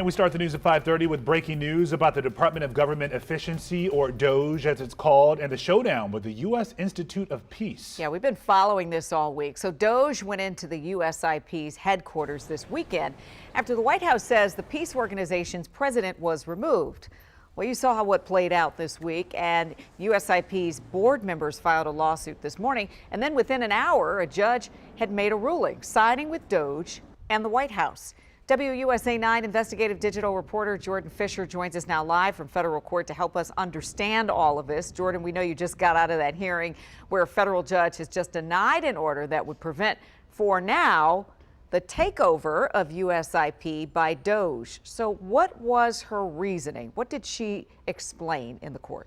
And we start the news at 5:30 with breaking news about the Department of Government Efficiency, or DOGE as it's called, and the showdown with the U.S. Institute of Peace. Yeah, we've been following this all week. So DOGE went into the USIP's headquarters this weekend after the White House says the peace organization's president was removed. Well, you saw how what played out this week, and USIP's board members filed a lawsuit this morning. And then within an hour, a judge had made a ruling siding with DOGE and the White House. WUSA 9 investigative digital reporter Jordan Fisher joins us now live from federal court to help us understand all of this. Jordan, we know you just got out of that hearing where a federal judge has just denied an order that would prevent, for now, the takeover of USIP by DOGE. So what was her reasoning? What did she explain in the court?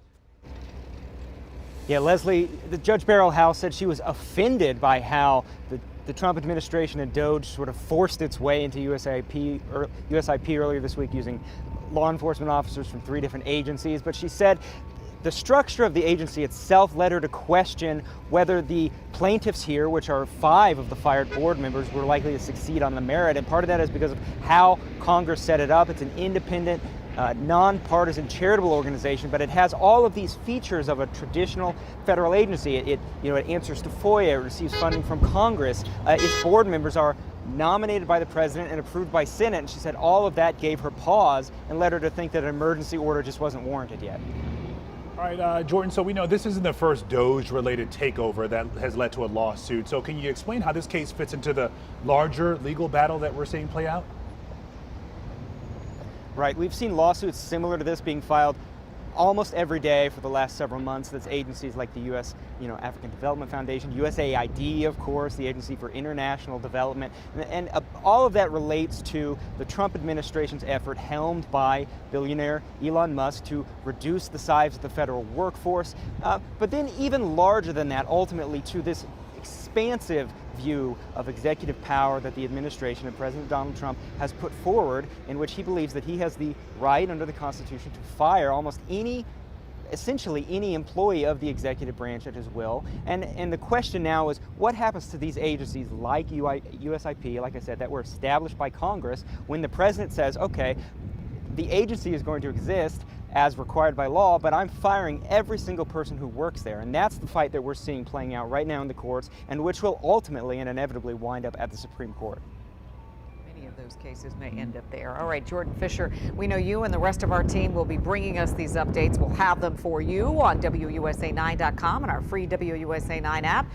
Yeah, Leslie, the Judge Beryl House said she was offended by how the Trump administration and DOGE sort of forced its way into USIP earlier this week using law enforcement officers from 3 different agencies. But she said the structure of the agency itself led her to question whether the plaintiffs here, which are 5 of the fired board members, were likely to succeed on the merit. And part of that is because of how Congress set it up. It's an independent, nonpartisan charitable organization, but it has all of these features of a traditional federal agency. It answers to FOIA, it receives funding from Congress. Its board members are nominated by the president and approved by Senate. And she said all of that gave her pause and led her to think that an emergency order just wasn't warranted yet. All right, Jordan, so we know this isn't the first DOGE-related takeover that has led to a lawsuit. So can you explain how this case fits into the larger legal battle that we're seeing play out? Right, we've seen lawsuits similar to this being filed almost every day for the last several months. That's agencies like the U.S. African Development Foundation, USAID, of course, the Agency for International Development, and all of that relates to the Trump administration's effort, helmed by billionaire Elon Musk, to reduce the size of the federal workforce. But then even larger than that, ultimately, to this expansive view of executive power that the administration and President Donald Trump has put forward, in which he believes that he has the right under the Constitution to fire almost essentially any employee of the executive branch at his will. And the question now is, what happens to these agencies like USIP, like I said, that were established by Congress, when the president says, okay, the agency is going to exist as required by law, but I'm firing every single person who works there. And that's the fight that we're seeing playing out right now in the courts, and which will ultimately and inevitably wind up at the Supreme Court. Many of those cases may end up there. All right, Jordan Fisher, we know you and the rest of our team will be bringing us these updates. We'll have them for you on WUSA9.com and our free WUSA 9 app.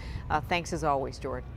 Thanks as always, Jordan.